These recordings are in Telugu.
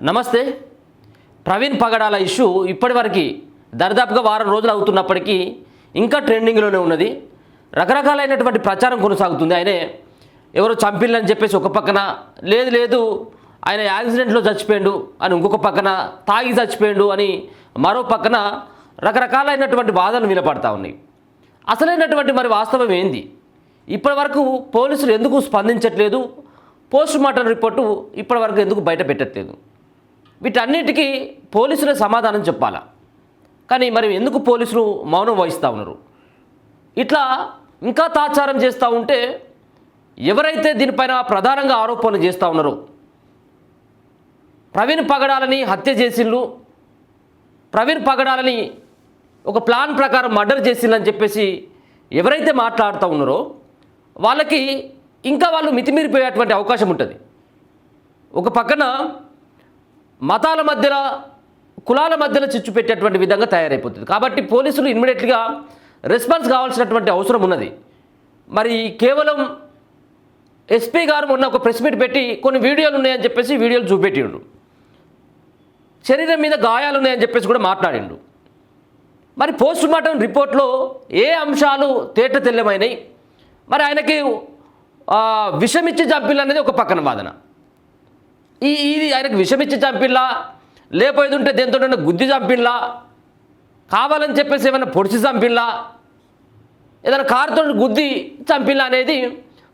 నమస్తే. ప్రవీణ్ పగడాల ఇష్యూ ఇప్పటివరకు దరిదాపుగా వారం రోజులు అవుతున్నప్పటికీ ఇంకా ట్రెండింగ్లోనే ఉన్నది. రకరకాలైనటువంటి ప్రచారం కొనసాగుతుంది. ఆయనే ఎవరో చంపిల్లని చెప్పేసి ఒక పక్కన, లేదు ఆయన యాక్సిడెంట్లో చచ్చిపోయాడు అని ఇంకొక పక్కన, తాగి చచ్చిపోయాడు అని మరో పక్కన రకరకాలైనటువంటి వాదనలు వినపడతా ఉన్నాయి. అసలైనటువంటి మరి వాస్తవం ఏంది? ఇప్పటి వరకు పోలీసులు ఎందుకు స్పందించట్లేదు? పోస్ట్ మార్టం రిపోర్టు ఇప్పటి వరకు ఎందుకు బయట పెట్టట్లేదు? వీటన్నిటికీ పోలీసులే సమాధానం చెప్పాలా? కానీ మరి ఎందుకు పోలీసులు మౌనం వహిస్తూ ఉన్నారు? ఇట్లా ఇంకా తాత్సారం చేస్తూ ఉంటే ఎవరైతే దీనిపైన ప్రధానంగా ఆరోపణలు చేస్తూ ఉన్నారో, ప్రవీణ్ పగడాలని హత్య చేసిళ్ళు, ప్రవీణ్ పగడాలని ఒక ప్లాన్ ప్రకారం మర్డర్ చేసిళ్ళని చెప్పేసి ఎవరైతే మాట్లాడుతూ ఉన్నారో వాళ్ళకి ఇంకా వాళ్ళు మితిమీరిపోయేటువంటి అవకాశం ఉంటుంది. ఒక పక్కన మతాల మధ్యలో, కులాల మధ్యలో చిచ్చు పెట్టేటువంటి విధంగా తయారైపోతుంది. కాబట్టి పోలీసులు ఇమ్మీడియట్గా రెస్పాన్స్ కావాల్సినటువంటి అవసరం ఉన్నది. మరి కేవలం ఎస్పీ గారు మొన్న ఒక ప్రెస్ మీట్ పెట్టి కొన్ని వీడియోలు ఉన్నాయని చెప్పేసి వీడియోలు చూపెట్టిండు, శరీరం మీద గాయాలు ఉన్నాయని చెప్పేసి కూడా మాట్లాడిండు. మరి పోస్ట్ మార్టం రిపోర్ట్లో ఏ అంశాలు తేట తెల్లమైనాయి? మరి ఆయనకి విషమిచ్చి చంపిల్లా అనేది ఒక పక్కన వాదన. ఇది ఆయనకు విషమిచ్చి చంపిల్లా, లేకపోతే ఉంటే దేంతో గుద్ది చంపిల్లా, కావాలని చెప్పేసి ఏమైనా పొడిచి చంపిల్లా, ఏదైనా కారుతో గుద్ది చంపిల్లా అనేది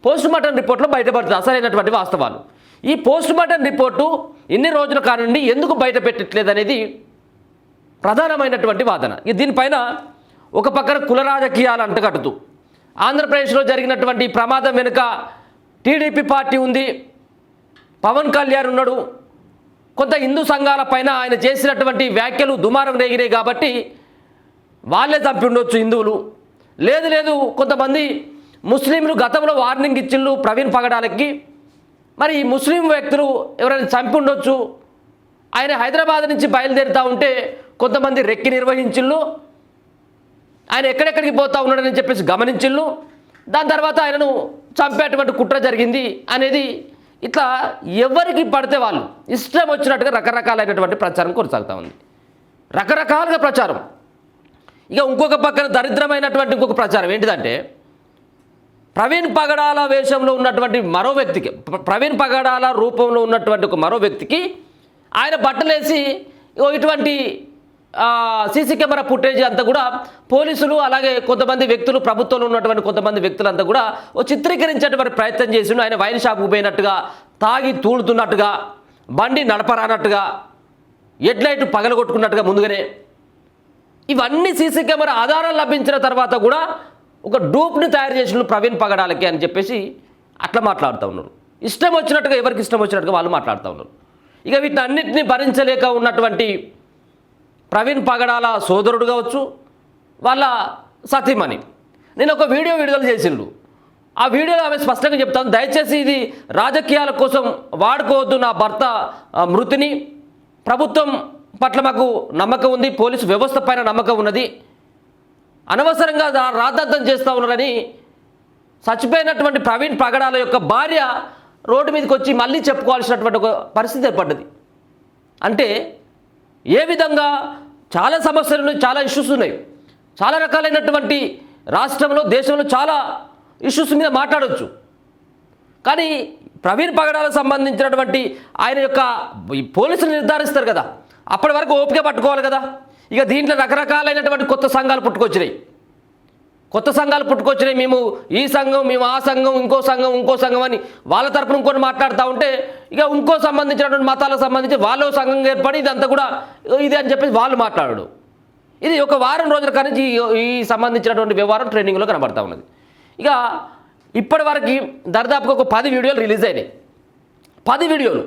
పోస్ట్ మార్టం రిపోర్ట్లో బయటపడుతుంది అసలైనటువంటి వాస్తవాలు. ఈ పోస్ట్ మార్టం రిపోర్టు ఇన్ని రోజుల కానుండి ఎందుకు బయట పెట్టట్లేదు అనేది ప్రధానమైనటువంటి వాదన. దీనిపైన ఒక పక్కన కుల రాజకీయాలు అంటగట్టుతూ ఆంధ్రప్రదేశ్లో జరిగినటువంటి ప్రమాదం వెనుక టీడీపీ పార్టీ ఉంది, పవన్ కళ్యాణ్ ఉన్నాడు, కొంత హిందూ సంఘాల పైన ఆయన చేసినటువంటి వ్యాఖ్యలు దుమారం రేగినాయి కాబట్టి వాళ్ళే చంపి ఉండొచ్చు హిందువులు, లేదు కొంతమంది ముస్లింలు గతంలో వార్నింగ్ ఇచ్చిళ్ళు ప్రవీణ్ పగడాలకి, మరి ఈ ముస్లిం వ్యక్తులు ఎవరైనా చంపి ఉండొచ్చు, ఆయన హైదరాబాద్ నుంచి బయలుదేరుతూ ఉంటే కొంతమంది రెక్కి నిర్వహించిళ్ళు, ఆయన ఎక్కడెక్కడికి పోతా ఉన్నాడని చెప్పేసి గమనించిళ్ళు, దాని తర్వాత ఆయనను చంపేటువంటి కుట్ర జరిగింది అనేది ఇట్లా ఎవరికి పడితే వాళ్ళు ఇష్టం వచ్చినట్టుగా రకరకాలైనటువంటి ప్రచారం కొనసాగుతూ ఉంది. రకరకాలుగా ప్రచారం. ఇక ఇంకొక పక్కన దరిద్రమైనటువంటి ఇంకొక ప్రచారం ఏంటిదంటే, ప్రవీణ్ పగడాల వేషంలో ఉన్నటువంటి మరో వ్యక్తికి, ప్రవీణ్ పగడాల రూపంలో ఉన్నటువంటి ఒక మరో వ్యక్తికి ఆయన బట్టలేసి ఇటువంటి సీసీ కెమెరా ఫుటేజ్ అంతా కూడా పోలీసులు అలాగే కొంతమంది వ్యక్తులు, ప్రభుత్వంలో ఉన్నటువంటి కొంతమంది వ్యక్తులంతా కూడా చిత్రీకరించేటువంటి ప్రయత్నం చేసిండు. ఆయన వైన్ షాప్కు పోయినట్టుగా, తాగి తూడుతున్నట్టుగా, బండి నడపరానట్టుగా, హెడ్లైట్ పగలగొట్టుకున్నట్టుగా ముందుగానే. ఇవన్నీ సీసీ కెమెరా ఆధారాలు లభించిన తర్వాత కూడా ఒక డూప్ని తయారు చేసిన ప్రవీణ్ పగడాలకి అని చెప్పేసి అట్లా మాట్లాడుతూ ఉన్నారు. ఇష్టం వచ్చినట్టుగా, ఎవరికి ఇష్టం వచ్చినట్టుగా వాళ్ళు మాట్లాడుతూ ఉన్నారు. ఇక వీటిని అన్నింటినీ భరించలేక ఉన్నటువంటి ప్రవీణ్ పగడాల సోదరుడు కావచ్చు, వాళ్ళ సతీమణి నేను ఒక వీడియో విడుదల చేసిండు. ఆ వీడియోలో ఆమె స్పష్టంగా చెప్తాను, దయచేసి ఇది రాజకీయాల కోసం వాడుకోవద్దు. నా భర్త మృతిని, ప్రభుత్వం పట్ల మాకు నమ్మకం ఉంది, పోలీసు వ్యవస్థ పైన నమ్మకం ఉన్నది, అనవసరంగా రాద్ధాంతం చేస్తూ ఉన్నారని చచ్చిపోయినటువంటి ప్రవీణ్ పగడాల యొక్క భార్య రోడ్డు మీదకి వచ్చి మళ్ళీ చెప్పుకోవాల్సినటువంటి ఒక పరిస్థితి ఏర్పడ్డది. అంటే ఏ విధంగా చాలా సమస్యలు ఉన్నాయి, చాలా ఇష్యూస్ ఉన్నాయి, చాలా రకాలైనటువంటి రాష్ట్రంలో, దేశంలో చాలా ఇష్యూస్ మీద మాట్లాడవచ్చు. కానీ ప్రవీణ్ పగడాలకు సంబంధించినటువంటి ఆయన యొక్క పోలీసులు నిర్ధారిస్తారు కదా, అప్పటి వరకు ఓపిక పట్టుకోవాలి కదా. ఇక దీంట్లో రకరకాలైనటువంటి కొత్త సంఘాలు పుట్టుకొచ్చినాయి. మేము ఈ సంఘం, మేము ఆ సంఘం, ఇంకో సంఘం అని వాళ్ళ తరపున ఇంకొని మాట్లాడుతూ ఉంటే, ఇక ఇంకో సంబంధించినటువంటి మతాలకు సంబంధించి వాళ్ళు సంఘం ఏర్పడి ఇదంతా కూడా ఇది అని చెప్పేసి వాళ్ళు మాట్లాడడు. ఇది ఒక వారం రోజుల కానీ ఈ సంబంధించినటువంటి వ్యవహారం ట్రెండింగ్లో కనబడతా ఉన్నది. ఇక ఇప్పటి వరకు దరిదాపుగా ఒక 10 వీడియోలు రిలీజ్ అయినాయి. 10 వీడియోలు.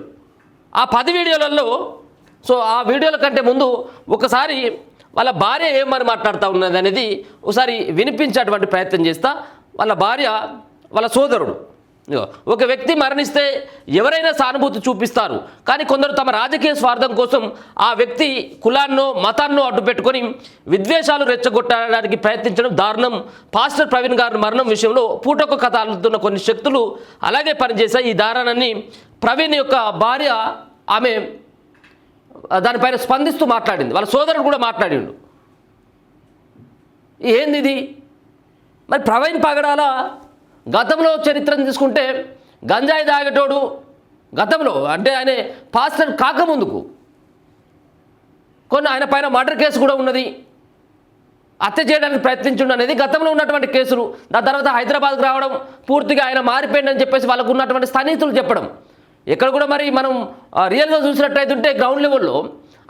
ఆ 10 వీడియోలలో ఆ వీడియోల కంటే ముందు ఒకసారి వాళ్ళ భార్య ఏమని మాట్లాడుతూ ఉన్నది అనేది ఒకసారి వినిపించేటువంటి ప్రయత్నం చేస్తా. వాళ్ళ భార్య, వాళ్ళ సోదరుడు, ఒక వ్యక్తి మరణిస్తే ఎవరైనా సానుభూతి చూపిస్తారు, కానీ కొందరు తమ రాజకీయ స్వార్థం కోసం ఆ వ్యక్తి కులాన్నో మతాన్నో అడ్డు పెట్టుకొని విద్వేషాలు రెచ్చగొట్టడానికి ప్రయత్నించడం దారుణం. పాస్టర్ ప్రవీణ్ గారి మరణం విషయంలో పూటొక్క కథ అల్లుతున్న కొన్ని శక్తులు అలాగే పనిచేశాయి. ఈ దారుణాన్ని ప్రవీణ్ యొక్క భార్య ఆమె దానిపైన స్పందిస్తూ మాట్లాడింది. వాళ్ళ సోదరుడు కూడా మాట్లాడిండు. ఏంది ఇది? మరి ప్రవీణ్ పగడాల గతంలో చరిత్రను తీసుకుంటే గంజాయి తాగేటోడు, గతంలో అంటే ఆయన పాస్టర్ కాకముందుకు కొన్ని ఆయన పైన మర్డర్ కేసు కూడా ఉన్నది, హత్య చేయడానికి ప్రయత్నించుండు అనేది గతంలో ఉన్నటువంటి కేసులు. దాని తర్వాత హైదరాబాద్కు రావడం, పూర్తిగా ఆయన మారిపోయిందని చెప్పేసి వాళ్ళకు ఉన్నటువంటి సన్నిహితులు చెప్పడం. ఎక్కడ కూడా మరి మనం రియల్గా చూసినట్టయితే గ్రౌండ్ లెవెల్లో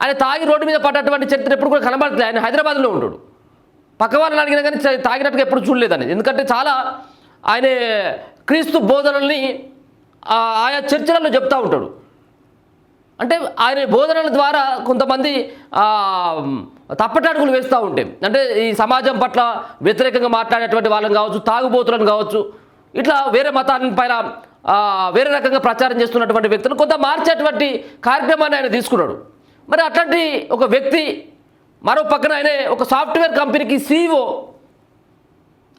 ఆయన తాగి రోడ్డు మీద పడ్డటువంటి చరిత్ర ఎప్పుడు కూడా కనబడుతుంది. ఆయన హైదరాబాద్లో ఉంటాడు. పక్క వాళ్ళని అడిగినా కానీ తాగినట్టుగా ఎప్పుడు చూడలేదని. ఎందుకంటే చాలా ఆయన క్రీస్తు బోధనల్ని ఆయా చర్చలలో చెప్తూ ఉంటాడు. అంటే ఆయన బోధనల ద్వారా కొంతమంది తప్పటడుగులు వేస్తూ ఉంటాయి. అంటే ఈ సమాజం పట్ల వ్యతిరేకంగా మాట్లాడేటువంటి వాళ్ళని కావచ్చు, తాగుబోతులను కావచ్చు, ఇట్లా వేరే మతాల పైన వేరే రకంగా ప్రచారం చేస్తున్నటువంటి వ్యక్తులు కొంత మార్చేటువంటి కార్యక్రమాన్ని ఆయన తీసుకున్నాడు. మరి అట్లాంటి ఒక వ్యక్తి మరో పక్కన ఆయన ఒక సాఫ్ట్వేర్ కంపెనీకి CEO,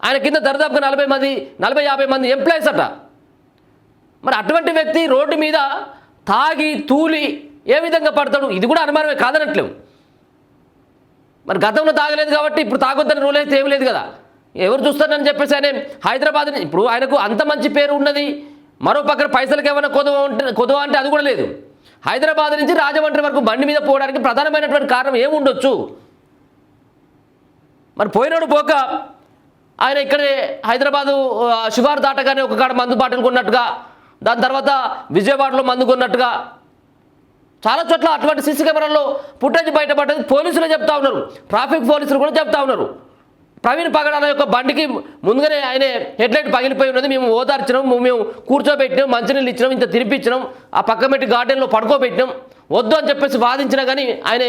ఆయన కింద దరిదాపుగా 40-50 మంది ఎంప్లాయీస్ అట. మరి అటువంటి వ్యక్తి రోడ్డు మీద తాగి తూలి ఏ విధంగా పడతాడు? ఇది కూడా అనుమానమే కాదనట్లేవు. మరి గతంలో తాగలేదు కాబట్టి ఇప్పుడు తాగొద్దని రూల్ అయితే ఏం లేదు కదా. ఎవరు చూస్తారని చెప్పేసి ఆయన హైదరాబాద్, ఇప్పుడు ఆయనకు అంత మంచి పేరు ఉన్నది, మరో పక్కన పైసలకి ఏమైనా కొదవ అంటే అది కూడా లేదు. హైదరాబాద్ నుంచి రాజమండ్రి వరకు బండి మీద పోవడానికి ప్రధానమైనటువంటి కారణం ఏముండొచ్చు? మరి పోయినాడు పోక ఆయన ఇక్కడే హైదరాబాదు శివారు దాటగానే ఒక కాడ మందు బాటలు కొన్నట్టుగా, దాని తర్వాత విజయవాడలో మందు కొన్నట్టుగా చాలా చోట్ల అటువంటి సీసీ కెమెరాల్లో ఫుటేజ్ బయటపడ్డది. పోలీసులు చెప్తా ఉన్నారు, ట్రాఫిక్ పోలీసులు కూడా చెప్తా ఉన్నారు. ప్రవీణ్ పగడాల యొక్క బండికి ముందుగానే ఆయన హెడ్లైట్ పగిలిపోయి ఉన్నది, మేము ఓదార్చినాం, మేము కూర్చోబెట్టినాం, మంచినీళ్ళు ఇచ్చినాం, ఇంత తినిపించినాం, ఆ పక్క పెట్టి గార్డెన్లో పడుకోబెట్టినాం, వద్దు అని చెప్పేసి వాదించినా కానీ ఆయన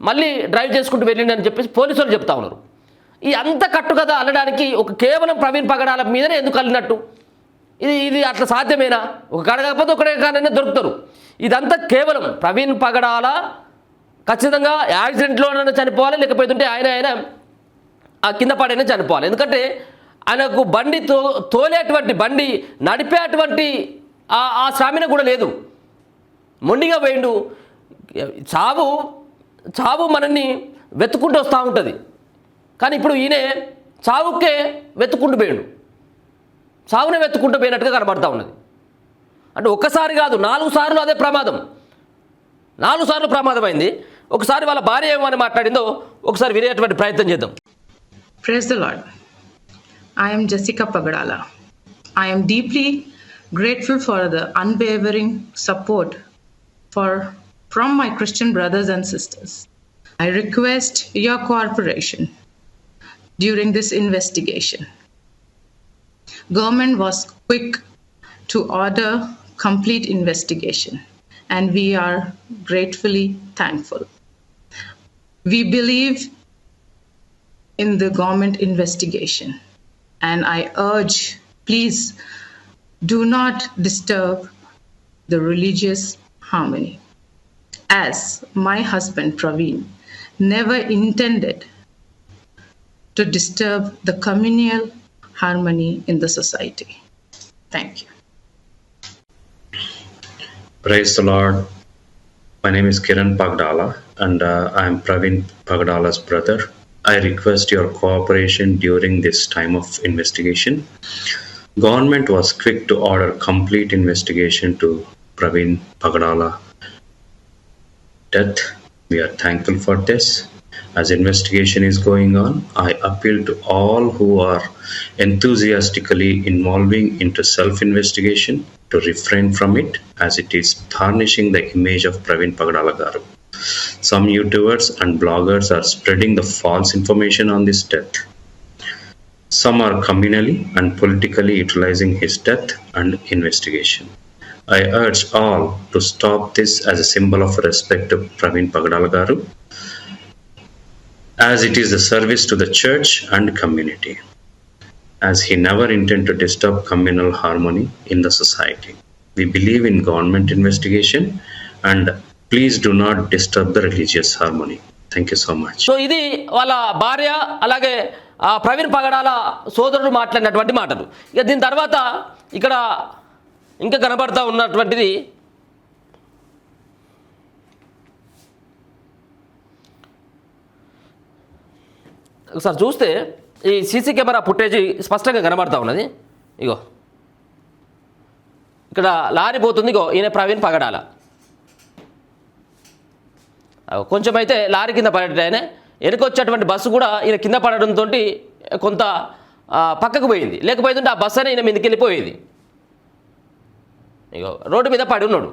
మళ్ళీ డ్రైవ్ చేసుకుంటూ వెళ్ళిండని చెప్పేసి పోలీసులు చెప్తా ఉన్నారు. ఈ అంత కట్టుకథ అనడానికి ఒక కేవలం ప్రవీణ్ పగడాల మీదనే ఎందుకు అల్లినట్టు? ఇది అట్లా సాధ్యమేనా? ఒక కాడ కాకపోతే ఒకటే కాడనే దొరుకుతారు. ఇదంతా కేవలం ప్రవీణ్ పగడాల ఖచ్చితంగా యాక్సిడెంట్లోనే చనిపోవాలి, లేకపోతుంటే ఆయన ఆ కింద పడైనా చనిపోవాలి. ఎందుకంటే ఆయనకు బండి తోలేటువంటి, బండి నడిపేటువంటి ఆ స్వామిన కూడా లేదు. మొండిగా పోయిండు. చావు మనల్ని వెతుక్కుంటూ వస్తూ ఉంటుంది. కానీ ఇప్పుడు ఈయన చావుకే వెతుక్కుంటూ పోయిండు, చావునే వెతుక్కుంటూ పోయినట్టుగా కనబడతా ఉన్నది. అంటే ఒక్కసారి కాదు 4 సార్లు అదే ప్రమాదం, 4 సార్లు ప్రమాదం అయింది. ఒకసారి వాళ్ళ భార్య ఏమని మాట్లాడిందో ఒకసారి వినేటువంటి ప్రయత్నం చేద్దాం. Praise the Lord. I am Jessica Pagadala. I am deeply grateful for the unwavering support from my Christian brothers and sisters. I request your cooperation during this investigation. Government was quick to order complete investigation, and we are gratefully thankful. We believe in the government investigation, and I urge, please do not disturb the religious harmony, as my husband Praveen never intended to disturb the communal harmony in the society. Thank you. Praise the Lord. My name is Kiran Pagdala, and I am Praveen Pagdala's brother. I request your cooperation during this time of investigation. Government was quick to order complete investigation to Praveen Pagdala death. We are thankful for this. As investigation is going on, I appeal to all who are enthusiastically involving into self-investigation to refrain from it, as it is tarnishing the image of Praveen Pagdala garu. Some YouTubers and bloggers are spreading the false information on this death. Some are communally and politically utilizing his death and investigation. I urge all to stop this as a symbol of respect to Praveen Pagdala garu, as it is a service to the church and community, as he never intended to disturb communal harmony in the society. We believe in government investigation, and please do not disturb the religious harmony. Thank you so much. So ఇది వాళ్ళ భార్య అలాగే ప్రవీణ్ పగడాల సోదరుడు మాట్లాడినటువంటి మాటలు. ఇక దీని తర్వాత ఇక్కడ ఇంకా కనబడతా ఉన్నటువంటిది ఒకసారి చూస్తే ఈ సీసీ కెమెరా ఫుటేజ్ స్పష్టంగా కనబడతా ఉన్నది. ఇగో ఇక్కడ లారీ పోతుంది. ఇగో ఈయన ప్రవీణ్ పగడాల. కొంచెం అయితే లారీ కింద పడేట ఆయన వెనుకొచ్చేటువంటి బస్సు కూడా ఈయన కింద పడడంతో కొంత పక్కకు పోయింది. లేకపోయిందంటే ఆ బస్సు అనే ఈయన మీదకి వెళ్ళిపోయేది. ఇగో రోడ్డు మీద పడి ఉన్నాడు.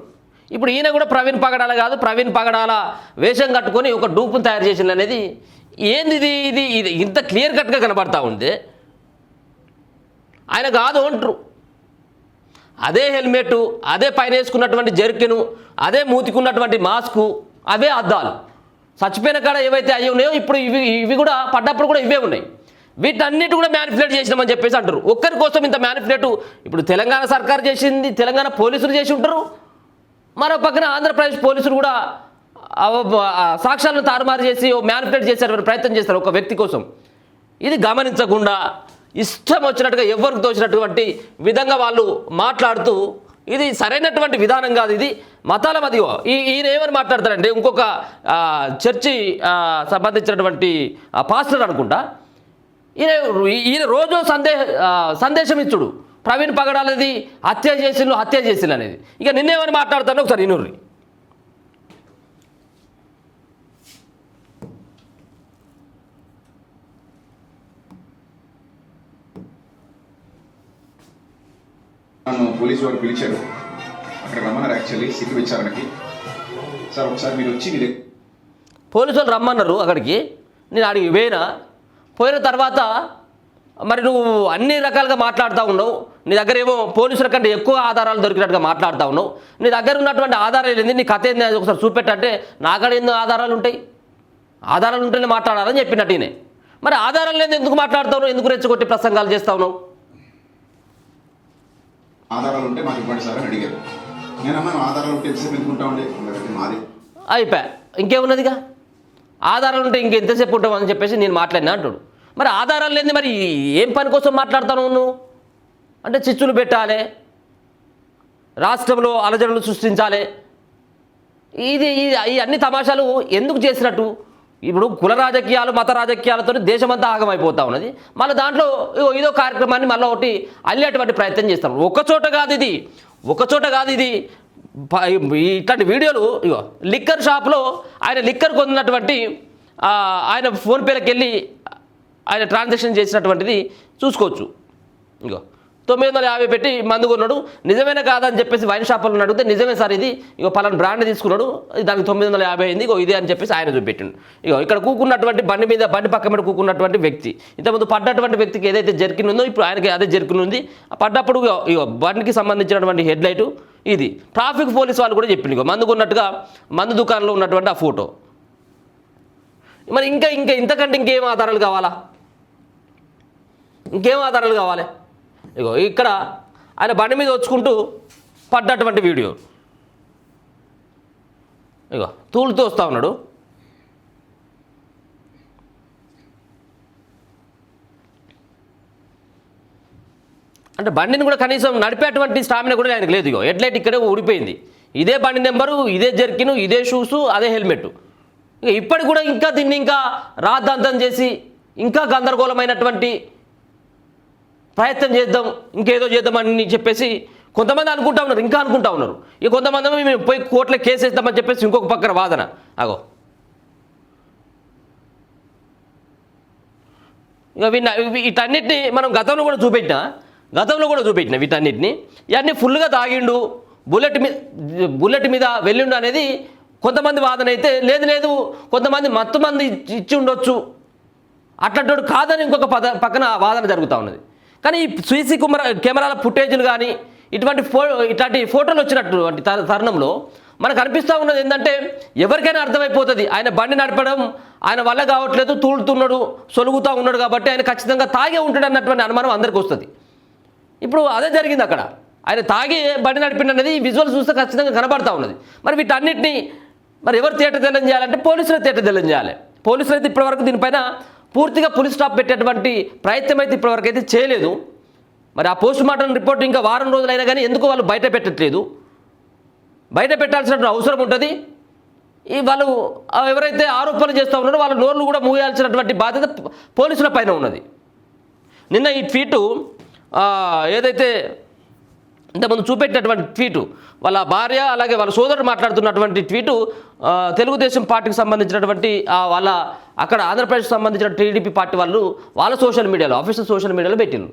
ఇప్పుడు ఈయన కూడా ప్రవీణ్ పగడాల కాదు, ప్రవీణ్ పగడాల వేషం కట్టుకొని ఒక డూపును తయారు చేసింది అనేది ఏంది? ఇది ఇంత క్లియర్ కట్గా కనబడతా ఉంది. ఆయన కాదు అంటారు. అదే హెల్మెట్, అదే పైన వేసుకున్నటువంటి జర్కిను, అదే మూతికున్నటువంటి మాస్కు, అవే అద్దాలు. చచ్చిపోయిన కాడ ఏవైతే అవి ఉన్నాయో ఇప్పుడు ఇవి కూడా పడ్డప్పుడు కూడా ఇవే ఉన్నాయి. వీటన్నిటి కూడా మ్యానిపులేట్ చేసినామని చెప్పేసి అంటారు. ఒక్కరి కోసం ఇంత మ్యానిపులేట్ ఇప్పుడు తెలంగాణ సర్కార్ చేసింది, తెలంగాణ పోలీసులు చేసి ఉంటారు. మరో పక్కన ఆంధ్రప్రదేశ్ పోలీసులు కూడా సాక్ష్యాలను తారుమారు చేసి మ్యానిపులేట్ చేసేటువంటి ప్రయత్నం చేస్తారు ఒక వ్యక్తి కోసం. ఇది గమనించకుండా ఇష్టం వచ్చినట్టుగా ఎవరికి తోచినటువంటి విధంగా వాళ్ళు మాట్లాడుతూ ఇది సరైనటువంటి విధానం కాదు. ఇది మతాల మధ్య ఈయన ఏమని మాట్లాడతారంటే ఇంకొక చర్చి సంబంధించినటువంటి పాస్టర్ అనుకుంటా. ఈయన రోజు సందేశం ఇచ్చుడు ప్రవీణ్ పగడాలది హత్య చేసిండు అనేది. ఇక నిన్నేమని మాట్లాడతాను ఒకసారి ఇనుర్రి. నన్ను పోలీసు వారు పిలిచారు, అక్కడ రమ్మన్నారు. యాక్చువల్లీ సిగ్గు విచారణకి. సార్ ఒకసారి మీరు వచ్చి మీరు పోలీసు వాళ్ళు రమ్మన్నారు అక్కడికి. నేను అడిగి పోయిన తర్వాత మరి నువ్వు అన్ని రకాలుగా మాట్లాడుతూ ఉన్నావు. నీ దగ్గర ఏమో పోలీసుల కంటే ఎక్కువ ఆధారాలు దొరికినట్టుగా మాట్లాడుతూ ఉన్నావు. నీ దగ్గర ఉన్నటువంటి ఆధారాలు ఏంది, నీ కథ ఏంది ఒకసారి చూపెట్టంటే నాకడ ఎన్నో ఆధారాలు ఉంటాయి. ఆధారాలు ఉంటేనే మాట్లాడాలని చెప్పినట్టు ఈయన. మరి ఆధారాలు లేదు ఎందుకు మాట్లాడుతావు, ఎందుకు రెచ్చగొట్టి ప్రసంగాలు చేస్తావు నువ్వు? ఆధారాలు ఉంటే మాకు ఇవ్వండి సార్ అని అడిగారు. నేనమ్మా ఆధారాలు ఉంటే ఎంతసేపు ఎందుకుంటా ఉండే మాది అయిపోయా, ఇంకేమున్నదిగా. ఆధారాలు ఉంటే ఇంకెంతసేపు ఉంటావు అని చెప్పేసి నేను మాట్లాడినా అంటాడు. మరి ఆధారాలు లేని మరి ఏం పని కోసం మాట్లాడతాను నువ్వు? అంటే చిచ్చులు పెట్టాలి, రాష్ట్రంలో అలజడులు సృష్టించాలి. ఇది అన్ని తమాషాలు ఎందుకు చేసినట్టు? ఇప్పుడు కుల రాజకీయాలు, మత రాజకీయాలతో దేశమంతా ఆగమైపోతా ఉన్నది. మళ్ళీ దాంట్లో ఇదో కార్యక్రమాన్ని మళ్ళీ ఒకటి అల్లేటువంటి ప్రయత్నం చేస్తాం. ఒకచోట కాదు ఇది ఇట్లాంటి వీడియోలు. ఇగో లిక్కర్ షాప్లో ఆయన లిక్కర్ కొన్నటువంటి ఆయన ఫోన్పేలకు వెళ్ళి ఆయన ట్రాన్సాక్షన్ చేసినటువంటిది చూసుకోవచ్చు. ఇగో 950 పెట్టి మందు కొన్నాడు, నిజమేనా కాదని చెప్పేసి వైన్ షాపులను అడిగితే నిజమే సార్, ఇది ఇగో పలానా బ్రాండ్ తీసుకున్నాడు, దానికి 950 అయింది, ఇగో ఇదే అని చెప్పేసి ఆయన చూపెట్టిండు. ఇగో ఇక్కడ కూకున్నటువంటి బండి పక్క మీద కూకున్నటువంటి వ్యక్తి, ఇంతకుముందు పడ్డటువంటి వ్యక్తికి ఏదైతే జర్కిన్ ఉందో ఇప్పుడు ఆయనకి అదే జర్కిన్ ఉంది. పడ్డప్పుడు ఇగో బండికి సంబంధించినటువంటి హెడ్ లైటు ఇది. ట్రాఫిక్ పోలీస్ వాళ్ళు కూడా చెప్పింది ఇగో మందు కొన్నట్టుగా మందు దుకాణంలో ఉన్నటువంటి ఆ ఫోటో. మరి ఇంకా ఇంతకంటే ఇంకేం ఆధారాలు కావాలా? ఇంకేం ఆధారాలు కావాలి? ఇగో ఇక్కడ ఆయన బండి మీద వచ్చుకుంటూ పడ్డటువంటి వీడియో. ఇగో తూలుతూ వస్తూ ఉన్నాడు. అంటే బండిని కూడా కనీసం నడిపేటువంటి స్టామినా కూడా ఆయనకు లేదు. ఇగో హెడ్లైట్ ఇక్కడే ఊడిపోయింది. ఇదే బండి నెంబరు, ఇదే జర్కిను, ఇదే షూసు, అదే హెల్మెట్. ఇక ఇప్పటికి కూడా ఇంకా దీన్ని ఇంకా రాద్ధాంతం చేసి ఇంకా గందరగోళమైనటువంటి ప్రయత్నం చేద్దాం, ఇంకేదో చేద్దామని చెప్పేసి కొంతమంది అనుకుంటా ఉన్నారు. ఇక కొంతమంది మేము పోయి కోర్టులో కేసు వేస్తామని చెప్పేసి ఇంకొక పక్కన వాదన. అగో ఇక వీటన్నిటిని మనం గతంలో కూడా చూపెట్టిన వీటన్నిటిని. ఇవన్నీ ఫుల్గా తాగిండు, బుల్లెట్ మీద వెళ్ళిండు అనేది కొంతమంది వాదన అయితే, లేదు కొంతమంది మత్తు మంది ఇచ్చి ఉండొచ్చు, అట్లాంటి కాదని ఇంకొక పక్కన వాదన జరుగుతూ ఉన్నది. కానీ ఈ సీసీ కెమెరాల ఫుటేజీలు కానీ ఇట్లాంటి ఫోటోలు వచ్చినటువంటి తరుణంలో మనకు అనిపిస్తూ ఉన్నది ఏంటంటే ఎవరికైనా అర్థమైపోతుంది ఆయన బండి నడపడం ఆయన వల్ల కావట్లేదు, తూలుతున్నాడు, సొలుగుతూ ఉన్నాడు కాబట్టి ఆయన ఖచ్చితంగా తాగే ఉంటాడు అన్నటువంటి అనుమానం అందరికీ వస్తుంది. ఇప్పుడు అదే జరిగింది అక్కడ. ఆయన తాగి బండి నడిపిండి అనేది విజువల్ చూస్తే ఖచ్చితంగా కనబడతా ఉన్నది. మరి వీటన్నిటిని మరి ఎవరు తేటతెల్లం చేయాలంటే పోలీసులు తేటతెల్లం చేయాలి. పోలీసులు అయితే ఇప్పటివరకు దీనిపైన పూర్తిగా పులిస్ స్టాప్ పెట్టేటువంటి ప్రయత్నం అయితే ఇప్పటివరకు అయితే చేయలేదు. మరి ఆ పోస్ట్ మార్టం రిపోర్ట్ ఇంకా వారం రోజులైనా కానీ ఎందుకు వాళ్ళు బయట పెట్టట్లేదు? బయట పెట్టాల్సిన అవసరం ఉంటుంది. ఈ వాళ్ళు ఎవరైతే ఆరోపణలు చేస్తూ ఉన్నారో వాళ్ళ నోర్లు కూడా మూయాల్సినటువంటి బాధ్యత పోలీసుల పైన ఉన్నది. నిన్న ఈ ట్వీటు ఏదైతే ఇంతకుముందు చూపెట్టినటువంటి ట్వీటు వాళ్ళ భార్య అలాగే వాళ్ళ సోదరుడు మాట్లాడుతున్నటువంటి ట్వీటు తెలుగుదేశం పార్టీకి సంబంధించినటువంటి వాళ్ళ అక్కడ ఆంధ్రప్రదేశ్కి సంబంధించిన టీడీపీ పార్టీ వాళ్ళు వాళ్ళ సోషల్ మీడియాలో అఫీషియల్ సోషల్ మీడియాలో పెట్టిండ్రు.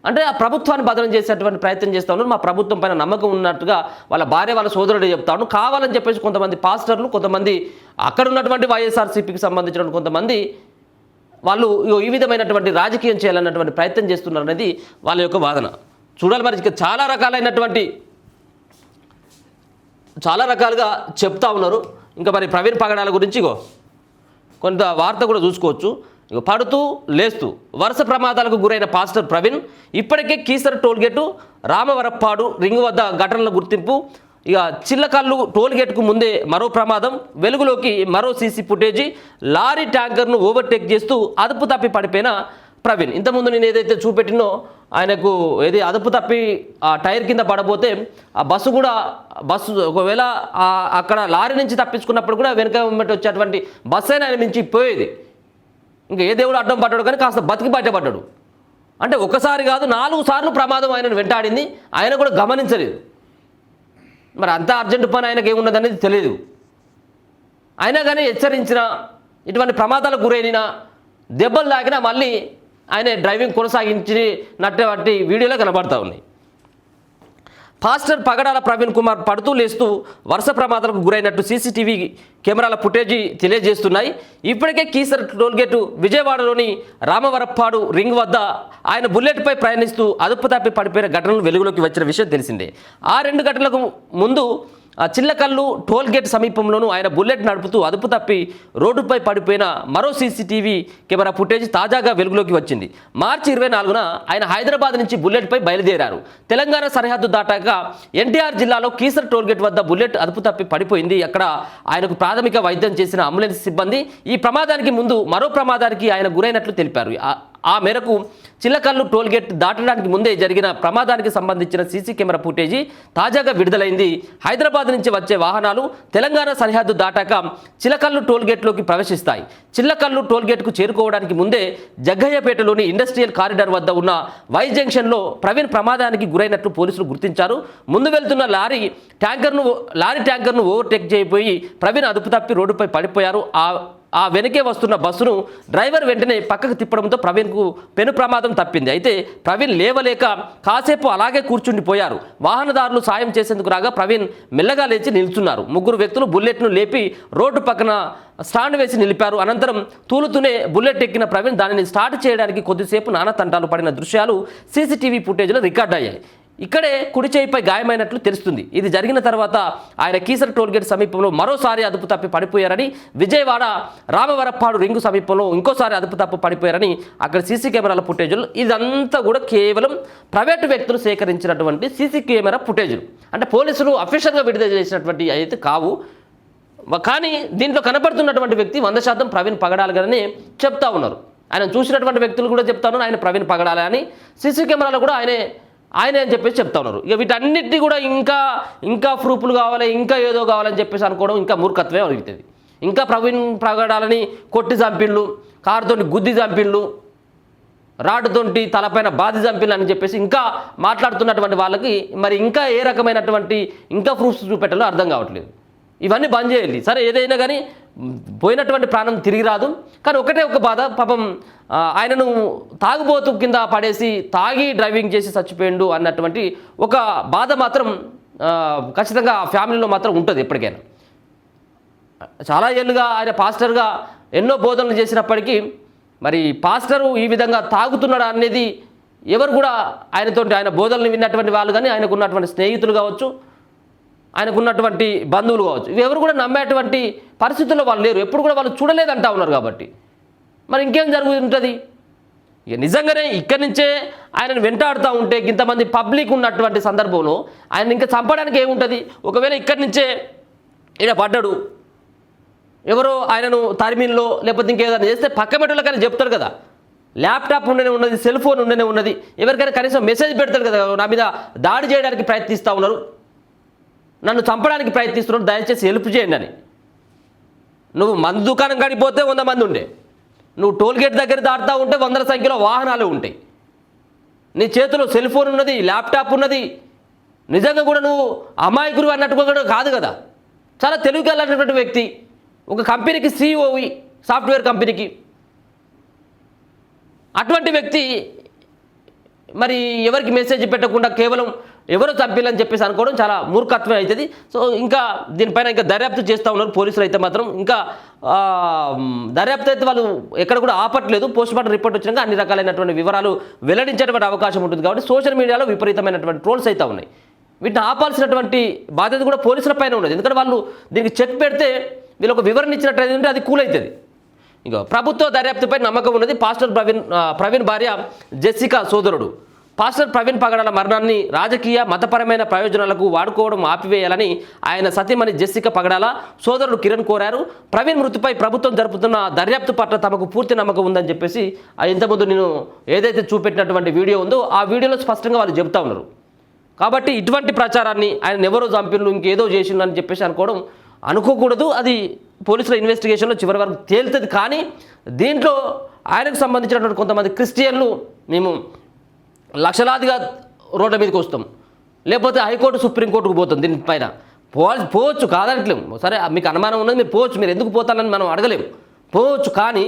అంటే ఆ ప్రభుత్వాన్ని బదనం చేసేటువంటి ప్రయత్నం చేస్తూ ఉన్నారు. మా ప్రభుత్వం పైన నమ్మకం ఉన్నట్టుగా వాళ్ళ భార్య వాళ్ళ సోదరుడు చెప్తాను. కావాలని చెప్పేసి కొంతమంది పాస్టర్లు, కొంతమంది అక్కడ ఉన్నటువంటి వైఎస్ఆర్సీపీకి సంబంధించిన కొంతమంది వాళ్ళు ఈ విధమైనటువంటి రాజకీయం చేయాలన్నటువంటి ప్రయత్నం చేస్తున్నారు అనేది వాళ్ళ యొక్క వాదన. చూడాలి మరి. చాలా రకాలుగా చెప్తా ఉన్నారు. ఇంకా మరి ప్రవీణ్ పగడాల గురించి కొంత వార్త కూడా చూసుకోవచ్చు. పడుతూ లేస్తూ వరుస ప్రమాదాలకు గురైన పాస్టర్ ప్రవీణ్ ఇప్పటికే కీసర టోల్గేటు రామవరప్పాడు రింగ్ వద్ద ఘటనల గుర్తింపు. ఇక చిల్లకల్లు టోల్గేట్కు ముందే మరో ప్రమాదం వెలుగులోకి. మరో సీసీ ఫుటేజీ లారీ ట్యాంకర్ను ఓవర్టేక్ చేస్తూ అదుపు తప్పి పడిపోయిన ప్రవీణ్. ఇంతకుముందు నేను ఏదైతే చూపెట్టినో ఆయనకు అదుపు తప్పి ఆ టైర్ కింద పడబోతే ఆ బస్సు ఒకవేళ అక్కడ లారీ నుంచి తప్పించుకున్నప్పుడు కూడా వెనుక వచ్చేటువంటి బస్సు అయినా ఆయన మించి పోయేది. ఇంకా ఏ దేవుడు అడ్డం పడ్డాడు కానీ కాస్త బతికి బయటపడ్డాడు. అంటే ఒకసారి కాదు 4 సార్లు ప్రమాదం ఆయనను వెంటాడింది. ఆయన కూడా గమనించలేదు. మరి అంత అర్జెంటు పని ఆయనకు ఏమున్నదనేది తెలియదు. అయినా కానీ హెచ్చరించిన ఇటువంటి ప్రమాదాలకు గురైన దెబ్బలు తాకినా మళ్ళీ ఆయన డ్రైవింగ్ కొనసాగించినటువంటి వీడియోలో కనబడతా ఉన్నాయి. పాస్టర్ పగడాల ప్రవీణ్ కుమార్ పడుతూ లేస్తూ వరుస ప్రమాదాలకు గురైనట్టు సీసీటీవీ కెమెరాల ఫుటేజీ తెలియజేస్తున్నాయి. ఇప్పటికే కీసర టోల్గేటు విజయవాడలోని రామవరప్పాడు రింగ్ వద్ద ఆయన బుల్లెట్పై ప్రయాణిస్తూ అదుపు తప్పి పడిపోయిన ఘటనలు వెలుగులోకి వచ్చిన విషయం తెలిసిందే. ఆ 2 ఘటనలకు ముందు చిల్లకల్లు టోల్గేట్ సమీపంలోనూ ఆయన బుల్లెట్ నడుపుతూ అదుపు తప్పి రోడ్డుపై పడిపోయిన మరో సీసీటీవీ కెమెరా ఫుటేజ్ తాజాగా వెలుగులోకి వచ్చింది. మార్చి 24న ఆయన హైదరాబాద్ నుంచి బుల్లెట్పై బయలుదేరారు. తెలంగాణ సరిహద్దు దాటాక ఎన్టీఆర్ జిల్లాలో కీసర టోల్గేట్ వద్ద బుల్లెట్ అదుపు తప్పి పడిపోయింది. అక్కడ ఆయనకు ప్రాథమిక వైద్యం చేసిన అంబులెన్స్ సిబ్బంది ఈ ప్రమాదానికి ముందు మరో ప్రమాదానికి ఆయన గురైనట్లు తెలిపారు. ఆ మేరకు చిల్లకల్లు టోల్గేట్ దాటడానికి ముందే జరిగిన ప్రమాదానికి సంబంధించిన సీసీ కెమెరా ఫుటేజీ తాజాగా విడుదలైంది. హైదరాబాద్ నుంచి వచ్చే వాహనాలు తెలంగాణ సరిహద్దు దాటాక చిల్లకల్లు టోల్గేట్లోకి ప్రవేశిస్తాయి. చిల్లకల్లు టోల్గేట్కు చేరుకోవడానికి ముందే జగ్గయ్యపేటలోని ఇండస్ట్రియల్ కారిడార్ వద్ద ఉన్న వై జంక్షన్లో ప్రవీణ్ ప్రమాదానికి గురైనట్లు పోలీసులు గుర్తించారు. ముందు వెళ్తున్న లారీ ట్యాంకర్ను ఓవర్టేక్ చేయబోయి ప్రవీణ్ అదుపు తప్పి రోడ్డుపై పడిపోయారు. ఆ వెనకే వస్తున్న బస్సును డ్రైవర్ వెంటనే పక్కకు తిప్పడంతో ప్రవీణ్కు పెను ప్రమాదం తప్పింది. అయితే ప్రవీణ్ లేవలేక కాసేపు అలాగే కూర్చుండిపోయారు. వాహనదారులు సాయం చేసేందుకు రాగా ప్రవీణ్ మెల్లగా లేచి నిల్చున్నారు. 3 వ్యక్తులు బుల్లెట్ను లేపి రోడ్డు పక్కన స్టాండ్ వేసి నిలిపారు. అనంతరం తూలుతూనే బుల్లెట్ ఎక్కిన ప్రవీణ్ దానిని స్టార్ట్ చేయడానికి కొద్దిసేపు నానాతంటాలు పడిన దృశ్యాలు సీసీటీవీ ఫుటేజ్లో రికార్డ్ అయ్యాయి. ఇక్కడే కుడి చేయిపై గాయమైనట్లు తెలుస్తుంది. ఇది జరిగిన తర్వాత ఆయన కీసర టోల్గేట్ సమీపంలో మరోసారి అదుపు తప్పి పడిపోయారని, విజయవాడ రామవరప్పాడు రింగు సమీపంలో ఇంకోసారి అదుపు తప్పి పడిపోయారని అక్కడ సీసీ కెమెరాల ఫుటేజీలు. ఇదంతా కూడా కేవలం ప్రైవేటు వ్యక్తులు సేకరించినటువంటి సీసీ కెమెరా ఫుటేజీలు. అంటే పోలీసులు అఫీషియల్గా విడుదల చేసినటువంటి అయితే కావు. కానీ దీంట్లో కనబడుతున్నటువంటి వ్యక్తి 100% ప్రవీణ్ పగడాల గారని చెప్తా ఉన్నారు. ఆయన చూసినటువంటి వ్యక్తులు కూడా చెప్తా ఉన్నారు ఆయన ప్రవీణ్ పగడాల అని. సీసీ కెమెరాలో కూడా ఆయనే అని చెప్పేసి చెప్తా ఉన్నారు. ఇక వీటన్నిటినీ కూడా ఇంకా ప్రూఫ్లు కావాలి, ఇంకా ఏదో కావాలని చెప్పేసి అనుకోవడం ఇంకా మూర్ఖత్వమే అడుగుతుంది. ఇంకా ప్రవీణ్ పగడాలని కొట్టి చంపిళ్ళు, కారుతో గుద్ది చంపిళ్ళు, రాడ్డుతోటి తలపైన బాధి చంపిళ్ళు అని చెప్పేసి ఇంకా మాట్లాడుతున్నటువంటి వాళ్ళకి మరి ఇంకా ఏ రకమైనటువంటి ఇంకా ప్రూఫ్స్ చూపెట్టాలో అర్థం కావట్లేదు. ఇవన్నీ బంద్ చేయాలి. సరే ఏదైనా కానీ పోయినటువంటి ప్రాణం తిరిగి రాదు. కానీ ఒకటే ఒక బాధ, పాపం ఆయనను తాగుబోతు కింద పడేసి తాగి డ్రైవింగ్ చేసి చచ్చిపోయిండు అన్నటువంటి ఒక బాధ మాత్రం ఖచ్చితంగా ఫ్యామిలీలో మాత్రం ఉంటుంది ఎప్పటికైనా. చాలా ఏళ్ళుగా ఆయన పాస్టర్గా ఎన్నో బోధనలు చేసినప్పటికీ మరి పాస్టరు ఈ విధంగా తాగుతున్నాడు అనేది ఎవరు కూడా ఆయన బోధనలు విన్నటువంటి వాళ్ళు కానీ ఆయనకు ఉన్నటువంటి స్నేహితులు కావచ్చు, ఆయనకున్నటువంటి బంధువులు కావచ్చు, ఎవరు కూడా నమ్మేటువంటి పరిస్థితుల్లో వాళ్ళు లేరు. ఎప్పుడు కూడా వాళ్ళు చూడలేదంటా ఉన్నారు. కాబట్టి మరి ఇంకేం జరుగుతుంటుంది? ఇక నిజంగానే ఇక్కడి నుంచే ఆయనను వెంటాడుతూ ఉంటే ఇంతమంది పబ్లిక్ ఉన్నటువంటి సందర్భంలో ఆయన ఇంకా చంపడానికి ఏముంటుంది? ఒకవేళ ఇక్కడి నుంచే ఈయన పడ్డాడు, ఎవరో ఆయనను తరిమిన్లో లేకపోతే ఇంకేదైనా చేస్తే పక్క మెట్టులకైనా చెప్తారు కదా, ల్యాప్టాప్ ఉండనే ఉన్నది, సెల్ ఫోన్ ఉండనే ఉన్నది, ఎవరికైనా కనీసం మెసేజ్ పెడతారు కదా, నా మీద దాడి చేయడానికి ప్రయత్నిస్తూ ఉన్నారు, నన్ను చంపడానికి ప్రయత్నిస్తున్నారు, దయచేసి హెల్ప్ చేయండి అని. నువ్వు మందు దుకాణం గడిపోతే 100 మంది ఉండే, నువ్వు టోల్ గేట్ దగ్గర దాటుతూ ఉంటే 100 సంఖ్యలో వాహనాలు ఉంటాయి, నీ చేతిలో సెల్ ఫోన్ ఉన్నది, ల్యాప్టాప్ ఉన్నది. నిజంగా కూడా నువ్వు అమాయకుడు అన్నట్టుగా కూడా కాదు కదా, చాలా తెలివిగలటువంటి వ్యక్తి, ఒక కంపెనీకి CEO, సాఫ్ట్వేర్ కంపెనీకి. అటువంటి వ్యక్తి మరి ఎవరికి మెసేజ్ పెట్టకుండా కేవలం ఎవరో చంపాలని చెప్పేసి అనుకోవడం చాలా మూర్ఖత్వం అవుతుంది. సో ఇంకా దీనిపైన ఇంకా దర్యాప్తు చేస్తూ ఉన్నారు పోలీసులు. అయితే మాత్రం ఇంకా దర్యాప్తు అయితే వాళ్ళు ఎక్కడ కూడా ఆపట్లేదు. పోస్ట్మార్టం రిపోర్ట్ వచ్చినాక అన్ని రకాలైనటువంటి వివరాలు వెల్లడించేటువంటి అవకాశం ఉంటుంది. కాబట్టి సోషల్ మీడియాలో విపరీతమైనటువంటి ట్రోల్స్ అయితే ఉన్నాయి. వీటిని ఆపాల్సినటువంటి బాధ్యత కూడా పోలీసుల పైన ఉన్నది. ఎందుకంటే వాళ్ళు దీనికి చెక్ పెడితే వీళ్ళు ఒక వివరణ ఇచ్చినట్టు అది కూల్ అవుతుంది. ఇక ప్రభుత్వ దర్యాప్తుపై నమ్మకం ఉన్నది. పాస్టర్ ప్రవీణ్ భార్య జెస్సికా సోదరుడు పాస్టర్ ప్రవీణ్ పగడాల మరణాన్ని రాజకీయ మతపరమైన ప్రయోజనాలకు వాడుకోవడం ఆపివేయాలని ఆయన సతీమణి జెస్సికా పగడాల సోదరుడు కిరణ్ కోరారు. ప్రవీణ్ మృతిపై ప్రభుత్వం జరుపుతున్న దర్యాప్తు పట్ల తమకు పూర్తి నమ్మకం ఉందని చెప్పేసి ఇంతకుముందు నేను ఏదైతే చూపెట్టినటువంటి వీడియో ఉందో ఆ వీడియోలో స్పష్టంగా వాళ్ళు చెబుతా ఉన్నారు. కాబట్టి ఇటువంటి ప్రచారాన్ని ఆయన ఎవరో చంపిళ్ళు ఇంకేదో చేసిండు అని చెప్పేసి అనుకోకూడదు. అది పోలీసుల ఇన్వెస్టిగేషన్లో చివరి వరకు తేలుతుంది. కానీ దీంట్లో ఆయనకు సంబంధించినటువంటి కొంతమంది క్రిస్టియన్లు మేము లక్షలాదిగా రోడ్ల మీదకి వస్తాం, లేకపోతే హైకోర్టు సుప్రీంకోర్టుకు పోతాం, దీనిపైన పోవచ్చు కాదనట్లేము. సరే మీకు అనుమానం ఉన్నది, మీరు పోవచ్చు, మీరు ఎందుకు పోతారని మనం అడగలేము, పోవచ్చు. కానీ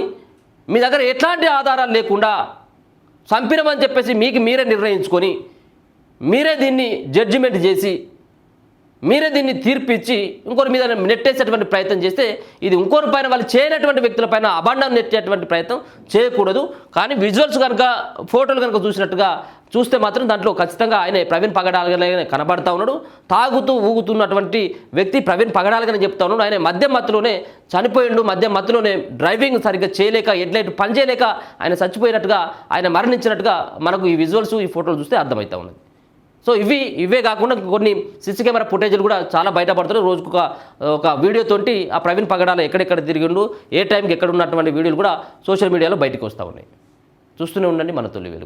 మీ దగ్గర ఎట్లాంటి ఆధారాలు లేకుండా చంపినమని చెప్పేసి మీకు మీరే నిర్ణయించుకొని మీరే దీన్ని జడ్జిమెంట్ చేసి మీరే దీన్ని తీర్పిచ్చి ఇంకోరి మీద నెట్టేసేటువంటి ప్రయత్నం చేస్తే ఇది ఇంకోరి పైన వాళ్ళు చేయనటువంటి వ్యక్తులపైన అభాండం నెట్టేటువంటి ప్రయత్నం చేయకూడదు. కానీ విజువల్స్ కనుక ఫోటోలు కనుక చూస్తే మాత్రం దాంట్లో ఖచ్చితంగా ఆయన ప్రవీణ్ పగడాలగానే కనబడతా ఉన్నాడు. తాగుతూ ఊగుతున్నటువంటి వ్యక్తి ప్రవీణ్ పగడాలగానే చెప్తా ఉన్నాడు. ఆయన మద్యం మత్తులోనే చనిపోయిండు, మద్యం మత్తులోనే డ్రైవింగ్ సరిగ్గా చేయలేక హెడ్లైట్ పనిచేయలేక ఆయన చచ్చిపోయినట్టుగా, ఆయన మరణించినట్టుగా మనకు ఈ విజువల్స్ ఈ ఫోటోలు చూస్తే అర్థమవుతా ఉన్నది. సో ఇవే కాకుండా కొన్ని సీసీ కెమెరా ఫుటేజ్లు కూడా చాలా బయటపడుతున్నాయి. రోజుకు ఒక వీడియోతోటి ఆ ప్రవీణ్ పగడాల ఎక్కడెక్కడ తిరిగిండు, ఏ టైంకి ఎక్కడ ఉన్నటువంటి వీడియోలు కూడా సోషల్ మీడియాలో బయటకు వస్తూ ఉన్నాయి. చూస్తూనే ఉండండి మన తొలి వెలుగు.